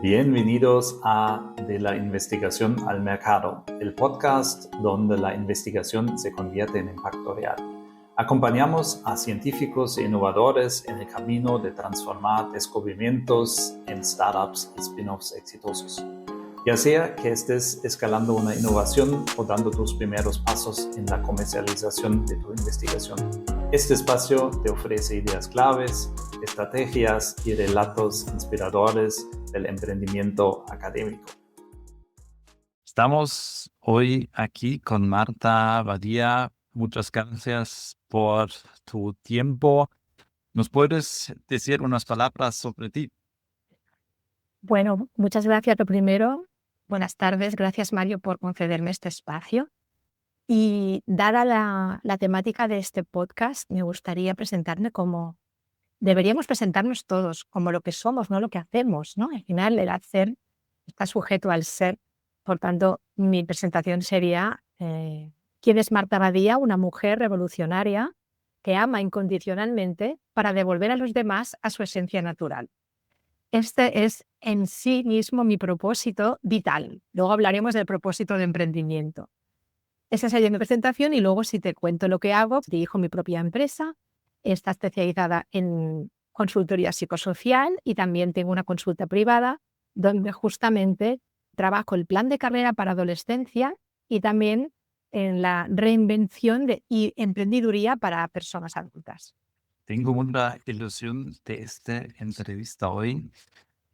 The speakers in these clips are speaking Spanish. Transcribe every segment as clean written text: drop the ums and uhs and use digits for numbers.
Bienvenidos a De la Investigación al Mercado, el podcast donde la investigación se convierte en impacto real. Acompañamos a científicos e innovadores en el camino de transformar descubrimientos en startups y spin-offs exitosos. Ya sea que estés escalando una innovación o dando tus primeros pasos en la comercialización de tu investigación, este espacio te ofrece ideas claves, estrategias y relatos inspiradores del emprendimiento académico. Estamos hoy aquí con Marta Badía. Muchas gracias por tu tiempo. ¿Nos puedes decir unas palabras sobre ti? Bueno, muchas gracias. Lo primero, buenas tardes. Gracias, Mario, por concederme este espacio. Y dada la temática de este podcast, me gustaría presentarme como... Deberíamos presentarnos todos como lo que somos, no lo que hacemos, ¿no? Al final, el hacer está sujeto al ser. Por tanto, mi presentación sería ¿quién es Marta Badía? Una mujer revolucionaria que ama incondicionalmente para devolver a los demás a su esencia natural. Este es en sí mismo mi propósito vital. Luego hablaremos del propósito de emprendimiento. Esa sería mi presentación y luego si te cuento lo que hago, dirijo mi propia empresa, está especializada en consultoría psicosocial y también tengo una consulta privada donde justamente trabajo el plan de carrera para adolescencia y también en la reinvención y emprendeduría para personas adultas. Tengo una ilusión de esta entrevista hoy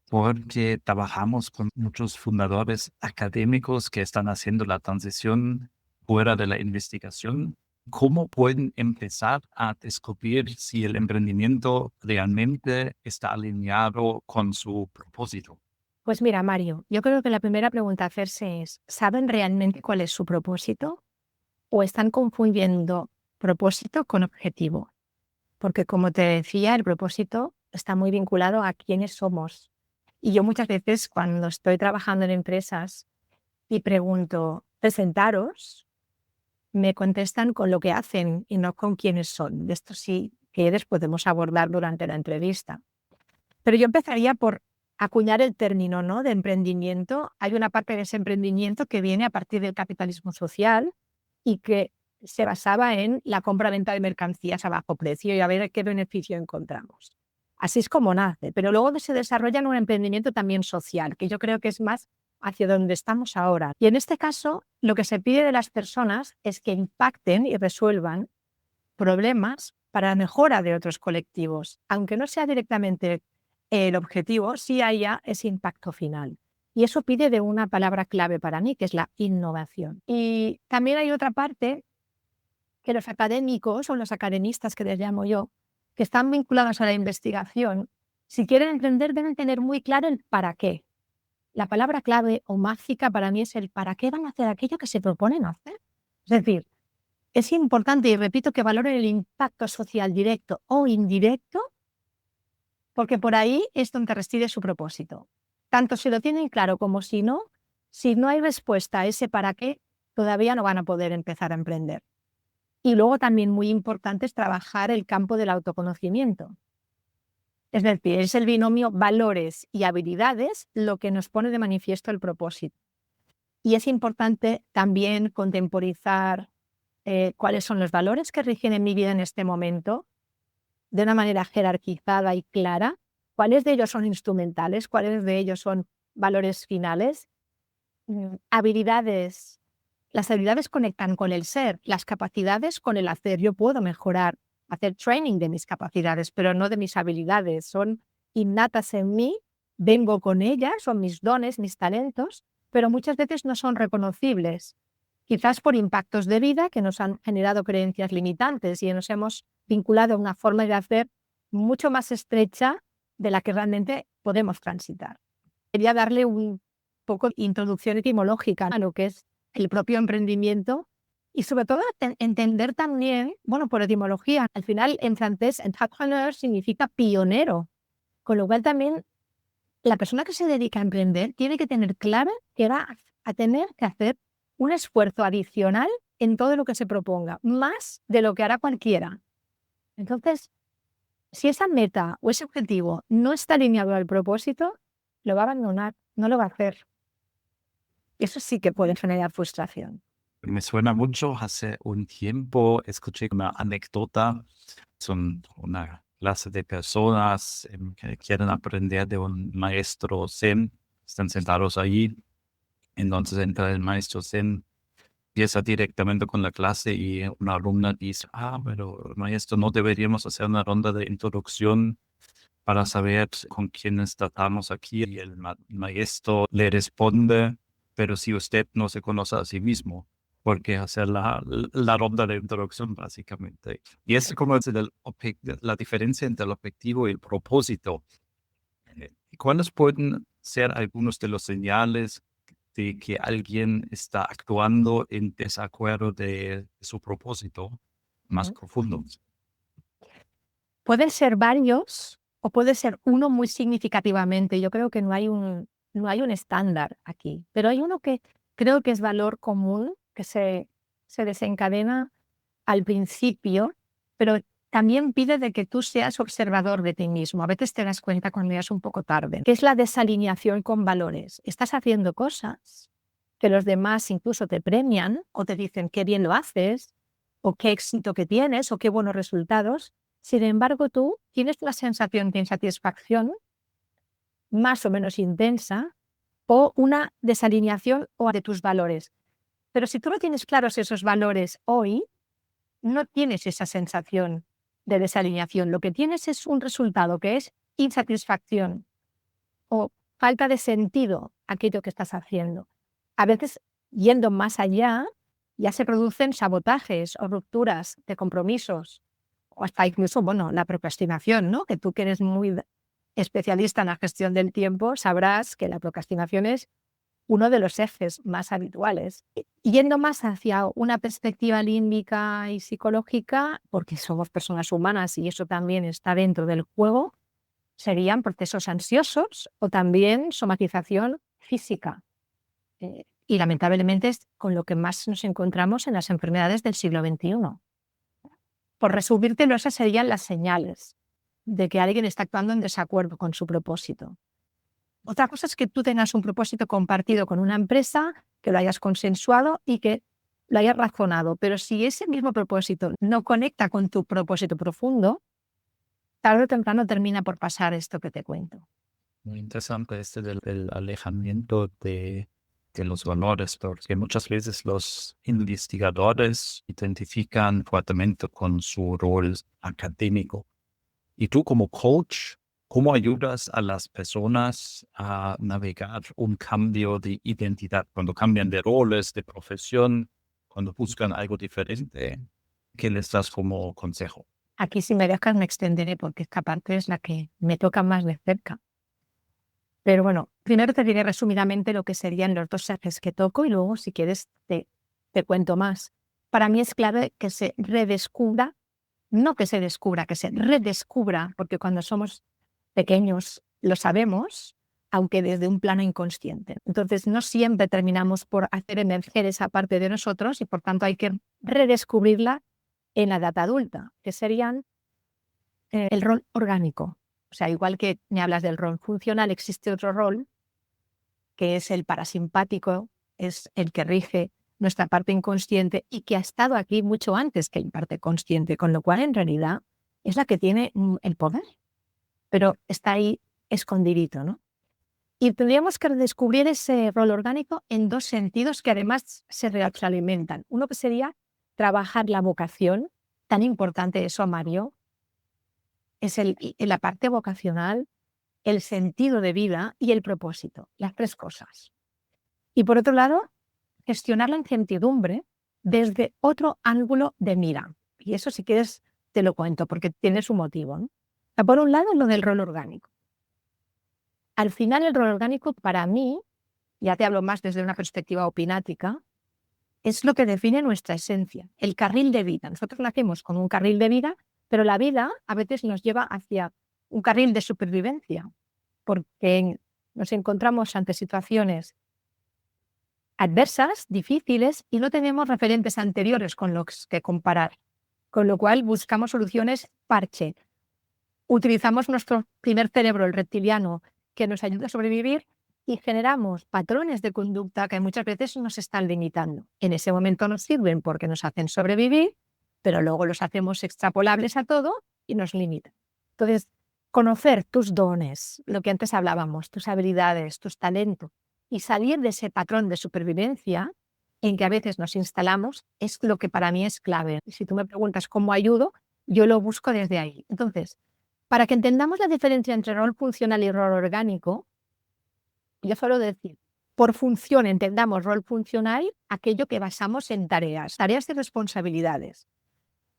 porque trabajamos con muchos fundadores académicos que están haciendo la transición fuera de la investigación. ¿Cómo pueden empezar a descubrir si el emprendimiento realmente está alineado con su propósito? Pues mira, Mario, yo creo que la primera pregunta a hacerse es, ¿saben realmente cuál es su propósito? ¿O están confundiendo propósito con objetivo? Porque como te decía, el propósito está muy vinculado a quiénes somos. Y yo muchas veces cuando estoy trabajando en empresas y pregunto, presentaros, me contestan con lo que hacen y no con quiénes son. De esto sí que podemos abordar durante la entrevista. Pero yo empezaría por acuñar el término, ¿no?, de emprendimiento. Hay una parte de ese emprendimiento que viene a partir del capitalismo social y que se basaba en la compra-venta de mercancías a bajo precio y a ver qué beneficio encontramos. Así es como nace, pero luego se desarrolla en un emprendimiento también social, que yo creo que es más hacia donde estamos ahora. Y en este caso, lo que se pide de las personas es que impacten y resuelvan problemas para la mejora de otros colectivos, aunque no sea directamente el objetivo, sí haya ese impacto final. Y eso pide de una palabra clave para mí, que es la innovación. Y también hay otra parte que los académicos o los academistas, que les llamo yo, que están vinculados a la investigación, si quieren emprender deben tener muy claro el para qué. La palabra clave o mágica para mí es el para qué van a hacer aquello que se proponen hacer. Es decir, es importante, y repito, que valoren el impacto social directo o indirecto, porque por ahí es donde reside su propósito. Tanto si lo tienen claro como si no hay respuesta a ese para qué, todavía no van a poder empezar a emprender. Y luego también muy importante es trabajar el campo del autoconocimiento. Es decir, es el binomio valores y habilidades lo que nos pone de manifiesto el propósito. Y es importante también contemporizar cuáles son los valores que rigen en mi vida en este momento, de una manera jerarquizada y clara, cuáles de ellos son instrumentales, cuáles de ellos son valores finales, habilidades. Las habilidades conectan con el ser, las capacidades con el hacer. Yo puedo mejorar, hacer training de mis capacidades, pero no de mis habilidades. Son innatas en mí, vengo con ellas, son mis dones, mis talentos, pero muchas veces no son reconocibles. Quizás por impactos de vida que nos han generado creencias limitantes y nos hemos vinculado a una forma de hacer mucho más estrecha de la que realmente podemos transitar. Quería darle un poco de introducción etimológica a lo que es el propio emprendimiento y sobre todo entender también, bueno, por etimología, al final en francés, entrepreneur significa pionero, con lo cual también la persona que se dedica a emprender tiene que tener claro que va a tener que hacer un esfuerzo adicional en todo lo que se proponga, más de lo que hará cualquiera. Entonces, si esa meta o ese objetivo no está alineado al propósito, lo va a abandonar, no lo va a hacer. Eso sí que puede generar frustración. Me suena mucho, hace un tiempo escuché una anécdota, son una clase de personas que quieren aprender de un maestro Zen, están sentados allí, entonces entra el maestro Zen, empieza directamente con la clase y una alumna dice, pero maestro, no deberíamos hacer una ronda de introducción para saber con quiénes tratamos aquí. Y el maestro le responde, pero si usted no se conoce a sí mismo, ¿por qué hacer la ronda de introducción básicamente? Y es como la diferencia entre el objetivo y el propósito. ¿Cuáles pueden ser algunos de los señales de que alguien está actuando en desacuerdo de su propósito más profundo? Pueden ser varios o puede ser uno muy significativamente. Yo creo que no hay un estándar aquí, pero hay uno que creo que es valor común, que se desencadena al principio, pero también pide de que tú seas observador de ti mismo. A veces te das cuenta cuando ya es un poco tarde, que es la desalineación con valores. Estás haciendo cosas que los demás incluso te premian o te dicen qué bien lo haces, o qué éxito que tienes, o qué buenos resultados. Sin embargo, tú tienes la sensación de insatisfacción más o menos intensa o una desalineación o de tus valores. Pero si tú no tienes claros esos valores hoy, no tienes esa sensación de desalineación. Lo que tienes es un resultado que es insatisfacción o falta de sentido aquello que estás haciendo. A veces, yendo más allá, ya se producen sabotajes o rupturas de compromisos o hasta incluso, la procrastinación, ¿no? Que tú que eres muy especialista en la gestión del tiempo, sabrás que la procrastinación es uno de los ejes más habituales. Yendo más hacia una perspectiva límbica y psicológica, porque somos personas humanas y eso también está dentro del juego, serían procesos ansiosos o también somatización física. Y lamentablemente es con lo que más nos encontramos en las enfermedades del siglo XXI. Por resumírtelo, esas serían las señales de que alguien está actuando en desacuerdo con su propósito. Otra cosa es que tú tengas un propósito compartido con una empresa, que lo hayas consensuado y que lo hayas razonado. Pero si ese mismo propósito no conecta con tu propósito profundo, tarde o temprano termina por pasar esto que te cuento. Muy interesante del alejamiento de los valores, porque muchas veces los investigadores identifican fuertemente con su rol académico. Y tú como coach, ¿cómo ayudas a las personas a navegar un cambio de identidad cuando cambian de roles, de profesión, cuando buscan algo diferente? ¿Qué les das como consejo? Aquí, si me dejas, me extenderé porque esta parte es la que me toca más de cerca. Pero bueno, primero te diré resumidamente lo que serían los dos ejes que toco y luego, si quieres, te cuento más. Para mí es clave que se redescubra, no que se descubra, que se redescubra, porque cuando somos pequeños lo sabemos, aunque desde un plano inconsciente. Entonces, no siempre terminamos por hacer emerger esa parte de nosotros y, por tanto, hay que redescubrirla en la edad adulta, que serían el rol orgánico. O sea, igual que me hablas del rol funcional, existe otro rol que es el parasimpático, es el que rige nuestra parte inconsciente y que ha estado aquí mucho antes que la parte consciente, con lo cual en realidad es la que tiene el poder, pero está ahí escondidito, ¿no? Y tendríamos que descubrir ese rol orgánico en dos sentidos que además se retroalimentan. Uno que sería trabajar la vocación, tan importante eso, Mario, es la parte vocacional, el sentido de vida y el propósito, las tres cosas. Y por otro lado, gestionar la incertidumbre desde otro ángulo de mira. Y eso, si quieres, te lo cuento porque tiene su motivo, ¿no? Por un lado, lo del rol orgánico. Al final, el rol orgánico para mí, ya te hablo más desde una perspectiva opinática, es lo que define nuestra esencia, el carril de vida. Nosotros nacemos con un carril de vida, pero la vida a veces nos lleva hacia un carril de supervivencia, porque nos encontramos ante situaciones adversas, difíciles, y no tenemos referentes anteriores con los que comparar, con lo cual buscamos soluciones parche. Utilizamos nuestro primer cerebro, el reptiliano, que nos ayuda a sobrevivir y generamos patrones de conducta que muchas veces nos están limitando. En ese momento nos sirven porque nos hacen sobrevivir, pero luego los hacemos extrapolables a todo y nos limitan. Entonces, conocer tus dones, lo que antes hablábamos, tus habilidades, tus talentos, y salir de ese patrón de supervivencia en que a veces nos instalamos, es lo que para mí es clave. Si tú me preguntas cómo ayudo, yo lo busco desde ahí. Entonces, para que entendamos la diferencia entre rol funcional y rol orgánico, yo suelo decir, por función entendamos rol funcional aquello que basamos en tareas y responsabilidades.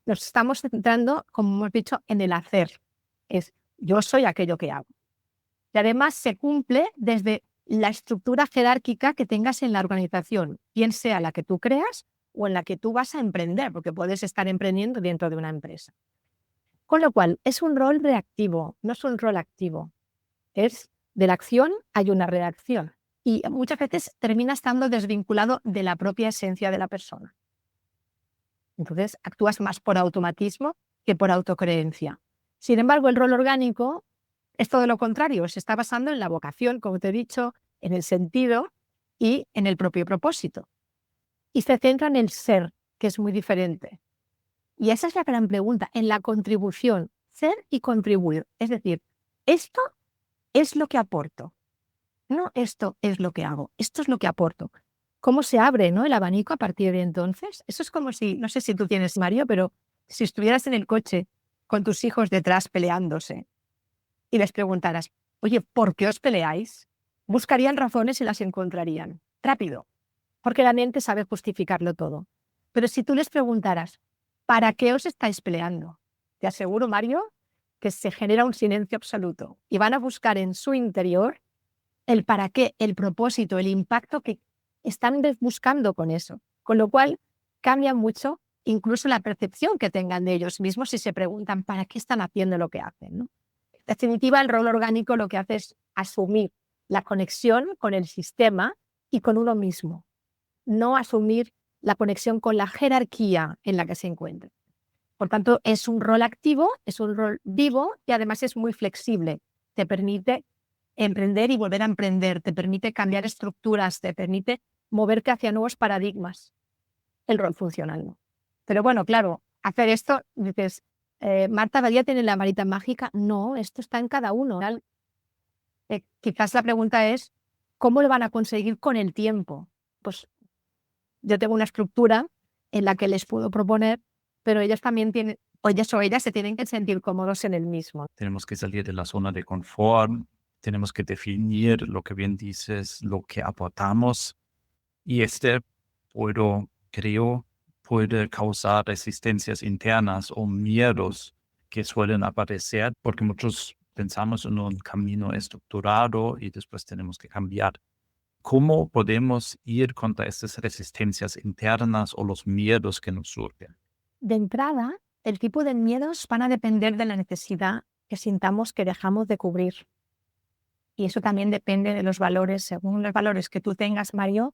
Nos estamos centrando, como hemos dicho, en el hacer. Es yo soy aquello que hago. Y además se cumple desde la estructura jerárquica que tengas en la organización, bien sea la que tú creas o en la que tú vas a emprender, porque puedes estar emprendiendo dentro de una empresa. Con lo cual, es un rol reactivo, no es un rol activo. Es de la acción hay una reacción. Y muchas veces termina estando desvinculado de la propia esencia de la persona. Entonces, actúas más por automatismo que por autocreencia. Sin embargo, el rol orgánico es todo lo contrario, se está basando en la vocación, como te he dicho, en el sentido y en el propio propósito. Y se centra en el ser, que es muy diferente. Y esa es la gran pregunta, en la contribución, ser y contribuir. Es decir, esto es lo que aporto, no esto es lo que hago, esto es lo que aporto. ¿Cómo se abre, ¿no?, el abanico a partir de entonces? Eso es como si, no sé si tú tienes, Mario, pero si estuvieras en el coche con tus hijos detrás peleándose y les preguntaras, oye, ¿por qué os peleáis? Buscarían razones y las encontrarían. Rápido, porque la mente sabe justificarlo todo. Pero si tú les preguntaras, ¿para qué os estáis peleando? Te aseguro, Mario, que se genera un silencio absoluto y van a buscar en su interior el para qué, el propósito, el impacto que están buscando con eso. Con lo cual, cambia mucho incluso la percepción que tengan de ellos mismos si se preguntan para qué están haciendo lo que hacen, ¿no? En definitiva, el rol orgánico lo que hace es asumir la conexión con el sistema y con uno mismo, no asumir la conexión con la jerarquía en la que se encuentra. Por tanto, es un rol activo, es un rol vivo y además es muy flexible. Te permite emprender y volver a emprender, te permite cambiar estructuras, te permite moverte hacia nuevos paradigmas. El rol funcional, ¿no? Pero bueno, claro, hacer esto, dices, Marta Badía tiene la varita mágica. No, esto está en cada uno. Quizás la pregunta es, ¿cómo lo van a conseguir con el tiempo? Pues yo tengo una estructura en la que les puedo proponer, pero ellos también tienen, o ellas se tienen que sentir cómodos en el mismo. Tenemos que salir de la zona de confort, tenemos que definir lo que bien dices, lo que aportamos. Y creo, puede causar resistencias internas o miedos que suelen aparecer porque muchos pensamos en un camino estructurado y después tenemos que cambiar. ¿Cómo podemos ir contra estas resistencias internas o los miedos que nos surgen? De entrada, el tipo de miedos van a depender de la necesidad que sintamos que dejamos de cubrir. Y eso también depende de los valores. Según los valores que tú tengas, Mario,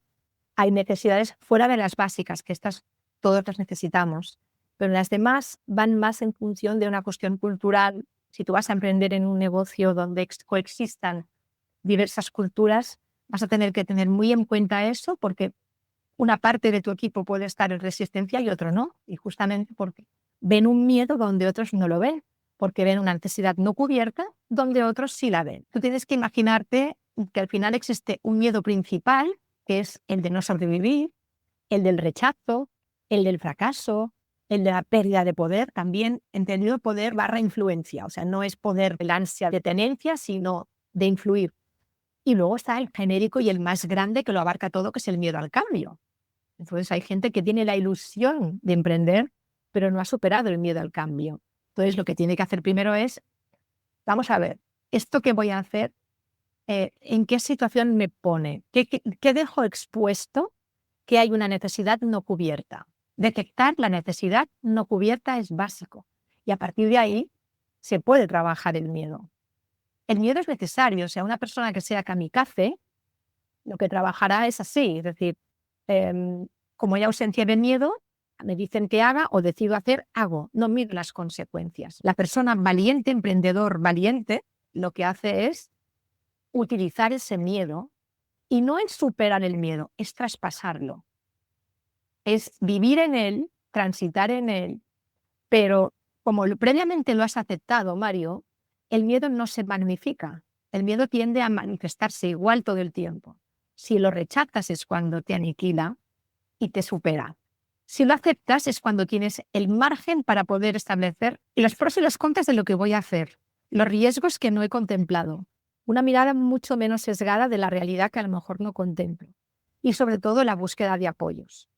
hay necesidades fuera de las básicas, que estas todos las necesitamos. Pero las demás van más en función de una cuestión cultural. Si tú vas a emprender en un negocio donde coexistan diversas culturas, vas a tener que tener muy en cuenta eso, porque una parte de tu equipo puede estar en resistencia y otro no. Y justamente porque ven un miedo donde otros no lo ven, porque ven una necesidad no cubierta donde otros sí la ven. Tú tienes que imaginarte que al final existe un miedo principal, que es el de no sobrevivir, el del rechazo, el del fracaso, el de la pérdida de poder, también entendido poder / influencia. O sea, no es poder el ansia de tenencia, sino de influir. Y luego está el genérico y el más grande que lo abarca todo, que es el miedo al cambio. Entonces hay gente que tiene la ilusión de emprender, pero no ha superado el miedo al cambio. Entonces lo que tiene que hacer primero es, vamos a ver, ¿esto que voy a hacer, en qué situación me pone? ¿Qué dejo expuesto que hay una necesidad no cubierta? Detectar la necesidad no cubierta es básico. Y a partir de ahí se puede trabajar el miedo. El miedo es necesario. O sea, una persona que sea kamikaze, lo que trabajará es así. Es decir, como hay ausencia de miedo, me dicen que haga o decido hacer, hago. No mido las consecuencias. La persona valiente, emprendedor valiente, lo que hace es utilizar ese miedo y no es superar el miedo, es traspasarlo. Es vivir en él, transitar en él, pero como previamente lo has aceptado, Mario, el miedo no se magnifica. El miedo tiende a manifestarse igual todo el tiempo. Si lo rechazas es cuando te aniquila y te supera. Si lo aceptas es cuando tienes el margen para poder establecer los pros y los contras de lo que voy a hacer, los riesgos que no he contemplado, una mirada mucho menos sesgada de la realidad que a lo mejor no contemplo y sobre todo la búsqueda de apoyos.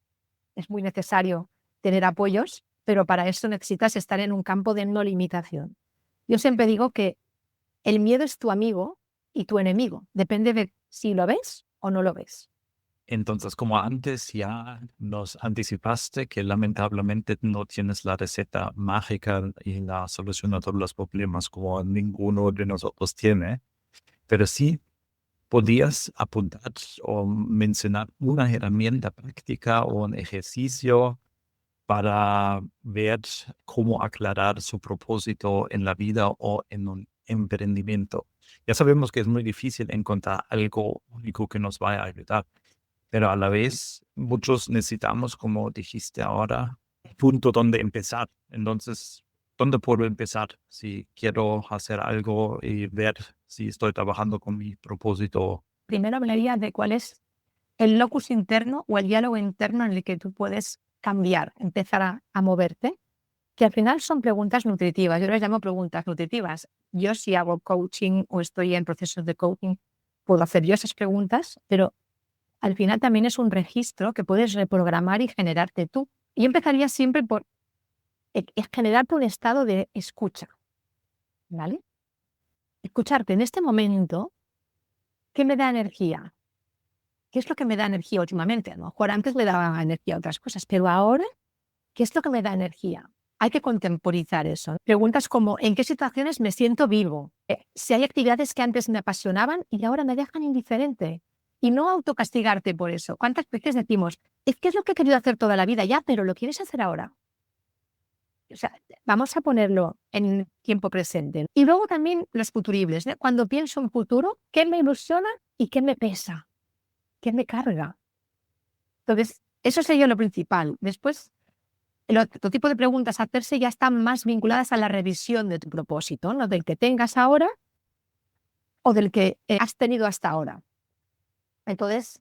Es muy necesario tener apoyos, pero para eso necesitas estar en un campo de no limitación. Yo siempre digo que el miedo es tu amigo y tu enemigo. Depende de si lo ves o no lo ves. Entonces, como antes ya nos anticipaste que lamentablemente no tienes la receta mágica y la solución a todos los problemas como ninguno de nosotros tiene, pero sí podías apuntar o mencionar una herramienta práctica o un ejercicio para ver cómo aclarar su propósito en la vida o en un emprendimiento. Ya sabemos que es muy difícil encontrar algo único que nos vaya a ayudar, pero a la vez muchos necesitamos, como dijiste ahora, un punto donde empezar. Entonces, ¿dónde puedo empezar si quiero hacer algo y ver si estoy trabajando con mi propósito? Primero hablaría de cuál es el locus interno o el diálogo interno en el que tú puedes cambiar, empezar a moverte, que al final son preguntas nutritivas. Yo les llamo preguntas nutritivas. Yo si hago coaching o estoy en procesos de coaching, puedo hacer yo esas preguntas, pero al final también es un registro que puedes reprogramar y generarte tú. Y yo empezaría siempre por generarte un estado de escucha, ¿vale? Escucharte en este momento, ¿qué me da energía? ¿Qué es lo que me da energía últimamente? A lo mejor antes le daba energía a otras cosas, pero ahora, ¿qué es lo que me da energía? Hay que contemporizar eso. Preguntas como, ¿en qué situaciones me siento vivo? Si hay actividades que antes me apasionaban y ahora me dejan indiferente. Y no autocastigarte por eso. ¿Cuántas veces decimos, es que es lo que he querido hacer toda la vida ya, pero lo quieres hacer ahora? O sea, vamos a ponerlo en tiempo presente. Y luego también los futuribles, ¿no? Cuando pienso en futuro, ¿qué me ilusiona y qué me pesa? ¿Qué me carga? Entonces, eso sería lo principal. Después, el otro tipo de preguntas a hacerse ya están más vinculadas a la revisión de tu propósito, ¿no? Del que tengas ahora o del que has tenido hasta ahora. Entonces,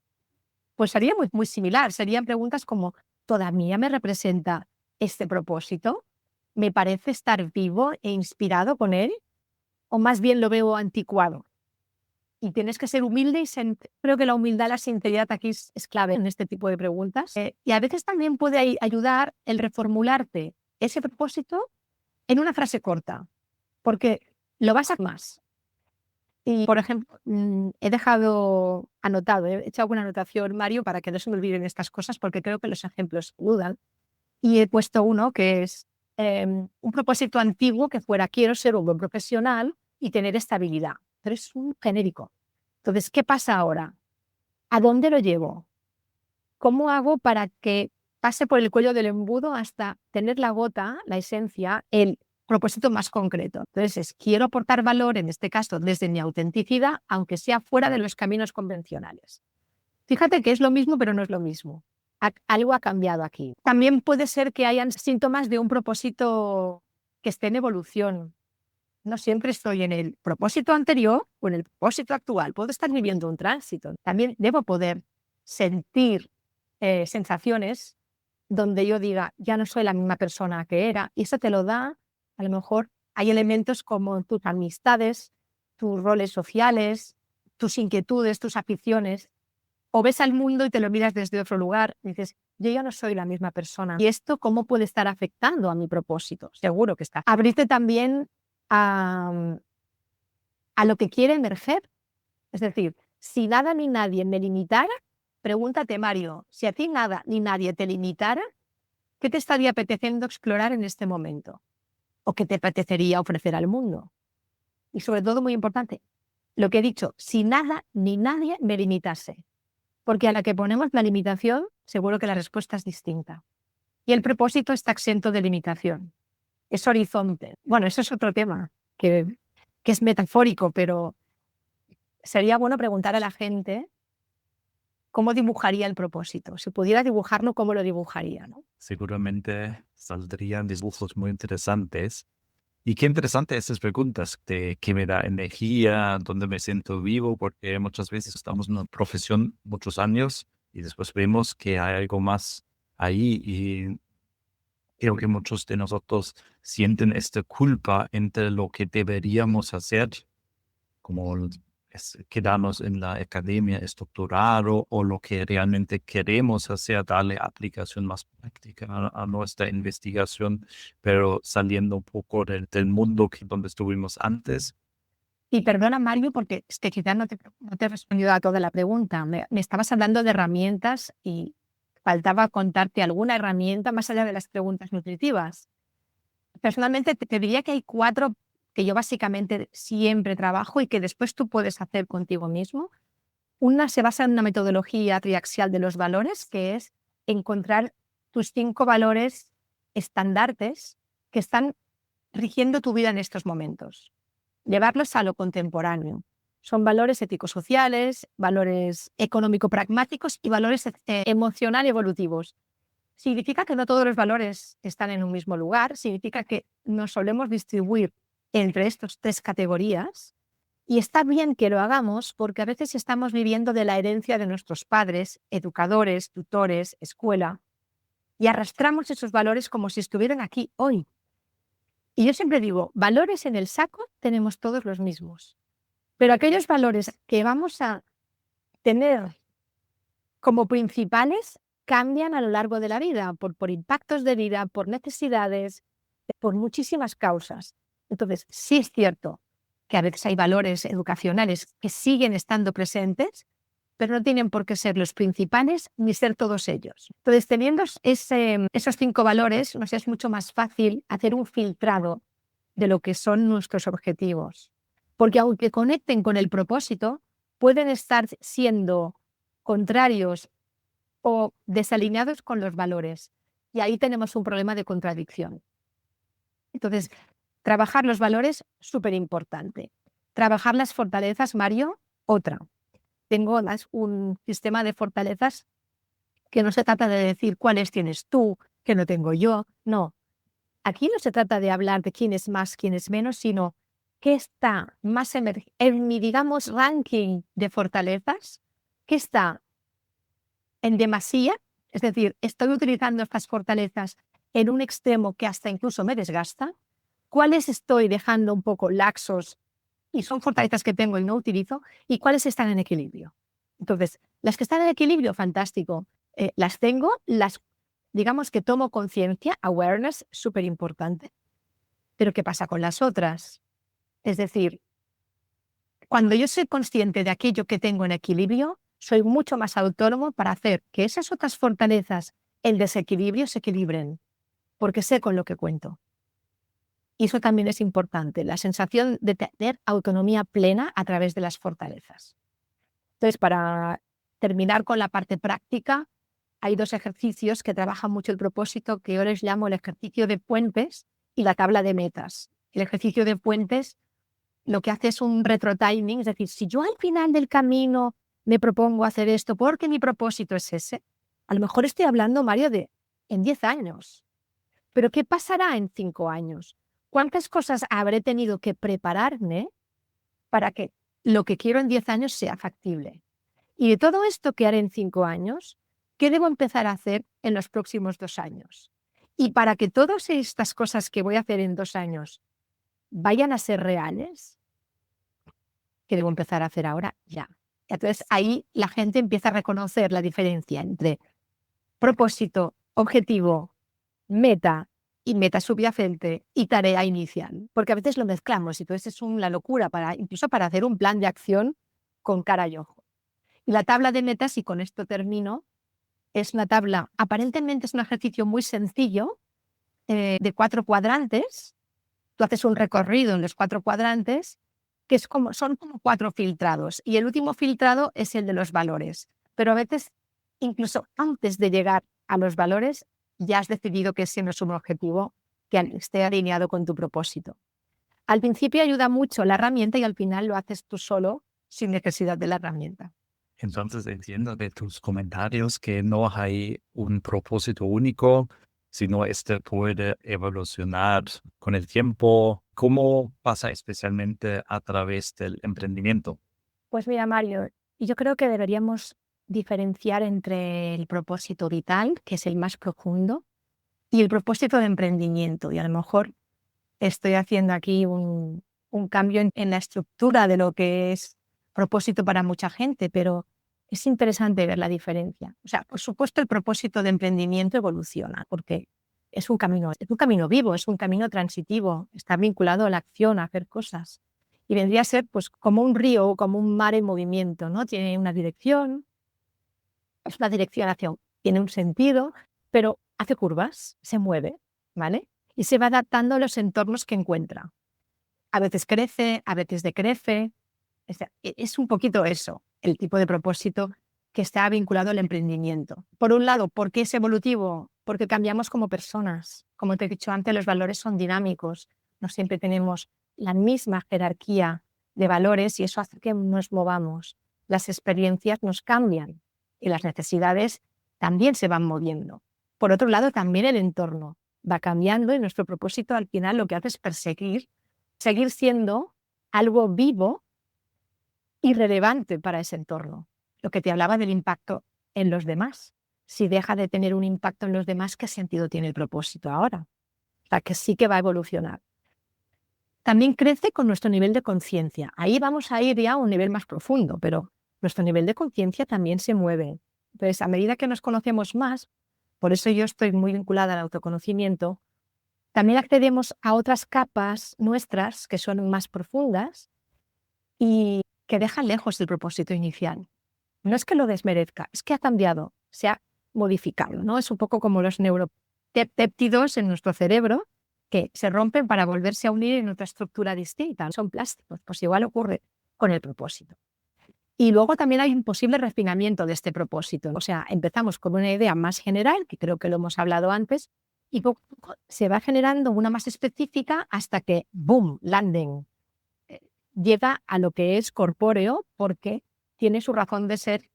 pues sería muy, muy similar. Serían preguntas como, ¿todavía me representa este propósito? ¿Me parece estar vivo e inspirado con él? ¿O más bien lo veo anticuado? Y tienes que ser humilde y creo que la humildad, la sinceridad aquí es clave en este tipo de preguntas. Y a veces también puede ayudar el reformularte ese propósito en una frase corta, porque lo vas a más. Y, por ejemplo, he dejado anotado, he hecho alguna anotación, Mario, para que no se me olviden estas cosas, porque creo que los ejemplos ayudan. Y he puesto uno que es un propósito antiguo que fuera, quiero ser un buen profesional y tener estabilidad. Pero es un genérico. Entonces, ¿qué pasa ahora? ¿A dónde lo llevo? ¿Cómo hago para que pase por el cuello del embudo hasta tener la gota, la esencia, el propósito más concreto? Entonces, quiero aportar valor, en este caso, desde mi autenticidad, aunque sea fuera de los caminos convencionales. Fíjate que es lo mismo, pero no es lo mismo. Algo ha cambiado aquí. También puede ser que hayan síntomas de un propósito que esté en evolución. No siempre estoy en el propósito anterior o en el propósito actual. Puedo estar viviendo un tránsito. También debo poder sentir sensaciones donde yo diga, ya no soy la misma persona que era. Y eso te lo da, a lo mejor, hay elementos como tus amistades, tus roles sociales, tus inquietudes, tus aficiones. O ves al mundo y te lo miras desde otro lugar y dices, yo ya no soy la misma persona. ¿Y esto cómo puede estar afectando a mi propósito? Seguro que está. Abrirte también a lo que quiere emerger. Es decir, si nada ni nadie me limitara, pregúntate, Mario, si a ti nada ni nadie te limitara, ¿qué te estaría apeteciendo explorar en este momento? ¿O qué te apetecería ofrecer al mundo? Y sobre todo, muy importante, lo que he dicho, si nada ni nadie me limitase. Porque a la que ponemos la limitación, seguro que la respuesta es distinta. Y el propósito está exento de limitación. Es horizonte. Bueno, eso es otro tema que es metafórico, pero sería bueno preguntar a la gente cómo dibujaría el propósito. Si pudiera dibujarlo, ¿cómo lo dibujaría, ¿no? Seguramente saldrían dibujos muy interesantes. Y qué interesante estas preguntas de qué me da energía, dónde me siento vivo, porque muchas veces estamos en una profesión muchos años y después vemos que hay algo más ahí y creo que muchos de nosotros sienten esta culpa entre lo que deberíamos hacer, como quedarnos en la academia, estructurar o lo que realmente queremos hacer, darle aplicación más práctica a nuestra investigación, pero saliendo un poco del mundo donde estuvimos antes. Y perdona, Mario, porque es que quizás no te he respondido a toda la pregunta. Me estabas hablando de herramientas y faltaba contarte alguna herramienta más allá de las preguntas nutritivas. Personalmente te diría que hay 4 que yo básicamente siempre trabajo y que después tú puedes hacer contigo mismo. Una se basa en una metodología triaxial de los valores, que es encontrar tus 5 valores estandartes que están rigiendo tu vida en estos momentos. Llevarlos a lo contemporáneo. Son valores éticos-sociales, valores económico-pragmáticos y valores emocional-evolutivos. Significa que no todos los valores están en un mismo lugar, significa que nos solemos distribuir entre estas 3 categorías y está bien que lo hagamos porque a veces estamos viviendo de la herencia de nuestros padres, educadores, tutores, escuela, y arrastramos esos valores como si estuvieran aquí hoy. Y yo siempre digo, valores en el saco tenemos todos los mismos, pero aquellos valores que vamos a tener como principales cambian a lo largo de la vida, por impactos de vida, por necesidades, por muchísimas causas. Entonces, sí es cierto que a veces hay valores educacionales que siguen estando presentes, pero no tienen por qué ser los principales ni ser todos ellos. Entonces, teniendo esos 5 valores, nos es mucho más fácil hacer un filtrado de lo que son nuestros objetivos. Porque aunque conecten con el propósito, pueden estar siendo contrarios o desalineados con los valores. Y ahí tenemos un problema de contradicción. Entonces, trabajar los valores, súper importante. Trabajar las fortalezas, Mario, otra. Tengo un sistema de fortalezas que no se trata de decir cuáles tienes tú, que no tengo yo. No. Aquí no se trata de hablar de quién es más, quién es menos, sino qué está más en mi, digamos, ranking de fortalezas, qué está en demasía, es decir, estoy utilizando estas fortalezas en un extremo que hasta incluso me desgasta, cuáles estoy dejando un poco laxos y son fortalezas que tengo y no utilizo, y cuáles están en equilibrio. Entonces, las que están en equilibrio, fantástico. Las tengo, digamos que tomo conciencia, awareness, súper importante. Pero ¿qué pasa con las otras? Es decir, cuando yo soy consciente de aquello que tengo en equilibrio, soy mucho más autónomo para hacer que esas otras fortalezas en desequilibrio se equilibren, porque sé con lo que cuento. Y eso también es importante, la sensación de tener autonomía plena a través de las fortalezas. Entonces, para terminar con la parte práctica, hay 2 ejercicios que trabajan mucho el propósito, que yo les llamo el ejercicio de puentes y la tabla de metas. El ejercicio de puentes lo que hace es un retrotiming, es decir, si yo al final del camino me propongo hacer esto porque mi propósito es ese, a lo mejor estoy hablando, Mario, de en 10 años. Pero ¿qué pasará en 5 años? ¿Cuántas cosas habré tenido que prepararme para que lo que quiero en 10 años sea factible? Y de todo esto que haré en 5 años, ¿qué debo empezar a hacer en los próximos 2 años? Y para que todas estas cosas que voy a hacer en 2 años vayan a ser reales, ¿qué debo empezar a hacer ahora? Ya. Entonces ahí la gente empieza a reconocer la diferencia entre propósito, objetivo, meta y meta subyacente y tarea inicial. Porque a veces lo mezclamos y entonces es una locura incluso para hacer un plan de acción con cara y ojo. Y la tabla de metas, y con esto termino, es una tabla, aparentemente es un ejercicio muy sencillo, de 4 cuadrantes. Tú haces un recorrido en los 4 cuadrantes, que son como 4 filtrados. Y el último filtrado es el de los valores. Pero a veces, incluso antes de llegar a los valores, ya has decidido que ese no es un objetivo que esté alineado con tu propósito. Al principio ayuda mucho la herramienta y al final lo haces tú solo sin necesidad de la herramienta. Entonces entiendo de tus comentarios que no hay un propósito único, sino este puede evolucionar con el tiempo. ¿Cómo pasa especialmente a través del emprendimiento? Pues mira, Mario, yo creo que deberíamos diferenciar entre el propósito vital, que es el más profundo, y el propósito de emprendimiento. Y a lo mejor estoy haciendo aquí un cambio en la estructura de lo que es propósito para mucha gente, pero es interesante ver la diferencia. O sea, por supuesto, el propósito de emprendimiento evoluciona, porque es un camino vivo, es un camino transitivo, está vinculado a la acción, a hacer cosas. Y vendría a ser pues como un río o como un mar en movimiento, ¿no? Tiene una dirección, es una dirección tiene un sentido, pero hace curvas, se mueve, ¿vale? Y se va adaptando a los entornos que encuentra. A veces crece, a veces decrece. Es un poquito eso, el tipo de propósito que está vinculado al emprendimiento. Por un lado, ¿por qué es evolutivo? Porque cambiamos como personas. Como te he dicho antes, los valores son dinámicos. No siempre tenemos la misma jerarquía de valores y eso hace que nos movamos. Las experiencias nos cambian y las necesidades también se van moviendo. Por otro lado, también el entorno va cambiando y nuestro propósito al final lo que hace es seguir siendo algo vivo y relevante para ese entorno. Lo que te hablaba del impacto en los demás. Si deja de tener un impacto en los demás, ¿qué sentido tiene el propósito ahora? O sea, que sí que va a evolucionar. También crece con nuestro nivel de conciencia. Ahí vamos a ir ya a un nivel más profundo, pero nuestro nivel de conciencia también se mueve. Entonces, a medida que nos conocemos más, por eso yo estoy muy vinculada al autoconocimiento, también accedemos a otras capas nuestras que son más profundas y que dejan lejos el propósito inicial. No es que lo desmerezca, es que ha cambiado, se ha modificado, ¿no? Es un poco como los neuropéptidos en nuestro cerebro que se rompen para volverse a unir en otra estructura distinta. Son plásticos, pues igual ocurre con el propósito. Y luego también hay un posible refinamiento de este propósito. O sea, empezamos con una idea más general, que creo que lo hemos hablado antes, y poco a poco se va generando una más específica hasta que, ¡boom!, landen. Llega a lo que es corpóreo porque tiene su razón de ser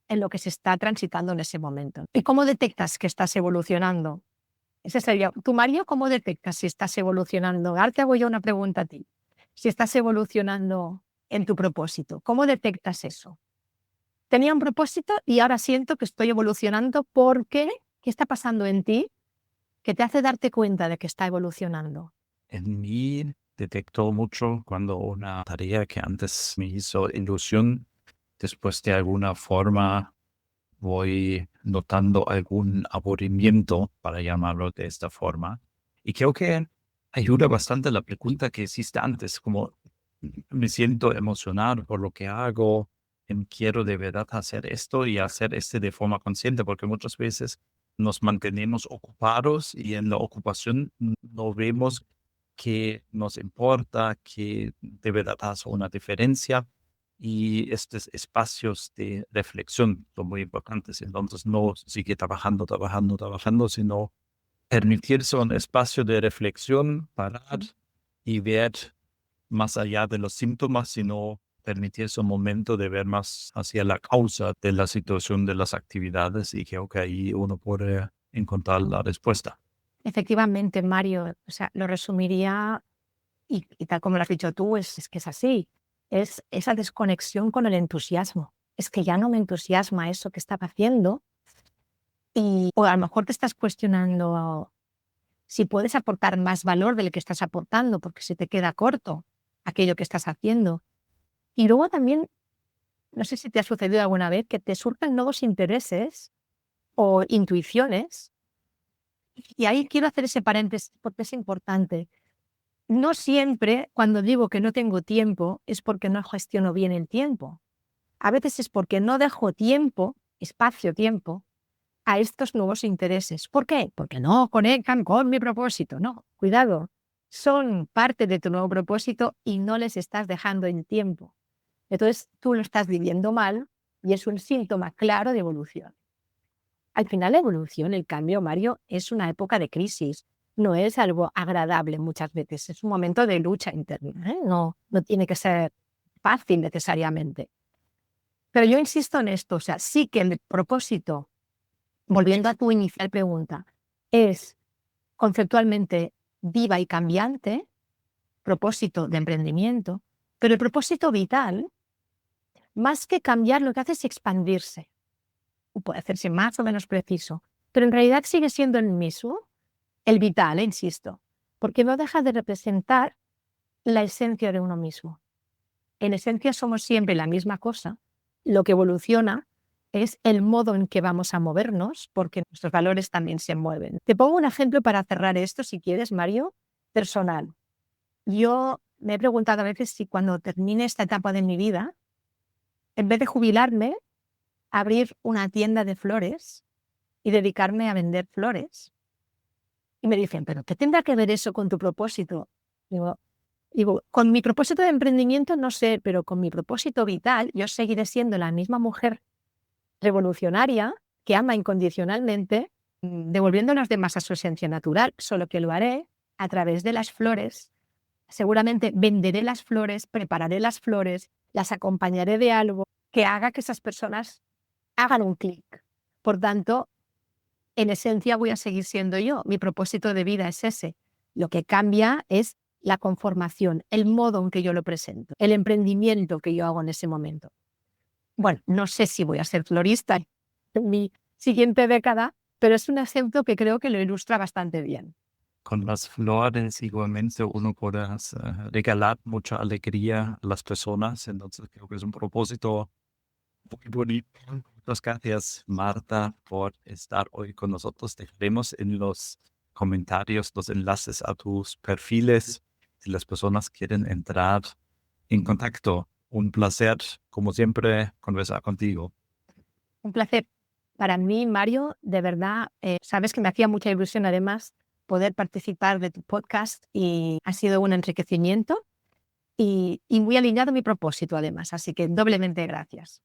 en lo que se está transitando en ese momento. ¿Y cómo detectas que estás evolucionando? Ese sería, tú, Mario, ¿cómo detectas si estás evolucionando? Ahora te hago yo una pregunta a ti. Si estás evolucionando en tu propósito, ¿cómo detectas eso? Tenía un propósito y ahora siento que estoy evolucionando porque, ¿qué está pasando en ti que te hace darte cuenta de que está evolucionando? En mí detectó mucho cuando una tarea que antes me hizo ilusión, después de alguna forma voy notando algún aburrimiento, para llamarlo de esta forma. Y creo que ayuda bastante la pregunta que hiciste antes, como me siento emocionado por lo que hago, quiero de verdad hacer esto y hacer esto de forma consciente, porque muchas veces nos mantenemos ocupados y en la ocupación no vemos que nos importa, que de verdad hace una diferencia. Y estos espacios de reflexión son muy importantes. Entonces, no sigue trabajando, sino permitirse un espacio de reflexión, parar y ver más allá de los síntomas, sino permitirse un momento de ver más hacia la causa de la situación de las actividades y creo que ahí uno puede encontrar la respuesta. Efectivamente, Mario, o sea, lo resumiría, y tal como lo has dicho tú, es que es así. Es esa desconexión con el entusiasmo. Es que ya no me entusiasma eso que estaba haciendo o a lo mejor te estás cuestionando si puedes aportar más valor del que estás aportando porque se te queda corto aquello que estás haciendo. Y luego también, no sé si te ha sucedido alguna vez que te surgen nuevos intereses o intuiciones. Y ahí quiero hacer ese paréntesis porque es importante. No siempre cuando digo que no tengo tiempo es porque no gestiono bien el tiempo. A veces es porque no dejo tiempo, espacio-tiempo, a estos nuevos intereses. ¿Por qué? Porque no conectan con mi propósito. No, cuidado. Son parte de tu nuevo propósito y no les estás dejando el tiempo. Entonces tú lo estás viviendo mal y es un síntoma claro de evolución. Al final la evolución, el cambio, Mario, es una época de crisis. No es algo agradable muchas veces, es un momento de lucha interna, ¿eh? No tiene que ser fácil necesariamente. Pero yo insisto en esto, o sea, sí que el propósito, volviendo a tu inicial pregunta, es conceptualmente viva y cambiante, propósito de emprendimiento, pero el propósito vital, más que cambiar, lo que hace es expandirse. Puede hacerse más o menos preciso, pero en realidad sigue siendo el mismo, el vital, insisto, porque no deja de representar la esencia de uno mismo. En esencia somos siempre la misma cosa, lo que evoluciona es el modo en que vamos a movernos, porque nuestros valores también se mueven. Te pongo un ejemplo para cerrar esto, si quieres, Mario, personal. Yo me he preguntado a veces si cuando termine esta etapa de mi vida, en vez de jubilarme, abrir una tienda de flores y dedicarme a vender flores. Y me dicen, ¿pero qué tendrá que ver eso con tu propósito? Digo, con mi propósito de emprendimiento no sé, pero con mi propósito vital yo seguiré siendo la misma mujer revolucionaria que ama incondicionalmente, devolviendo a los demás a su esencia natural, solo que lo haré a través de las flores. Seguramente venderé las flores, prepararé las flores, las acompañaré de algo que haga que esas personas hagan un clic. Por tanto, en esencia voy a seguir siendo yo. Mi propósito de vida es ese. Lo que cambia es la conformación, el modo en que yo lo presento, el emprendimiento que yo hago en ese momento. Bueno, no sé si voy a ser florista en mi siguiente década, pero es un ejemplo que creo que lo ilustra bastante bien. Con las flores igualmente uno puede regalar mucha alegría a las personas, entonces creo que es un propósito muy bonito. Muchas gracias, Marta, por estar hoy con nosotros. Dejaremos en los comentarios los enlaces a tus perfiles si las personas quieren entrar en contacto. Un placer, como siempre, conversar contigo. Un placer para mí, Mario, de verdad. Sabes que me hacía mucha ilusión además poder participar de tu podcast y ha sido un enriquecimiento y muy alineado a mi propósito además. Así que doblemente gracias.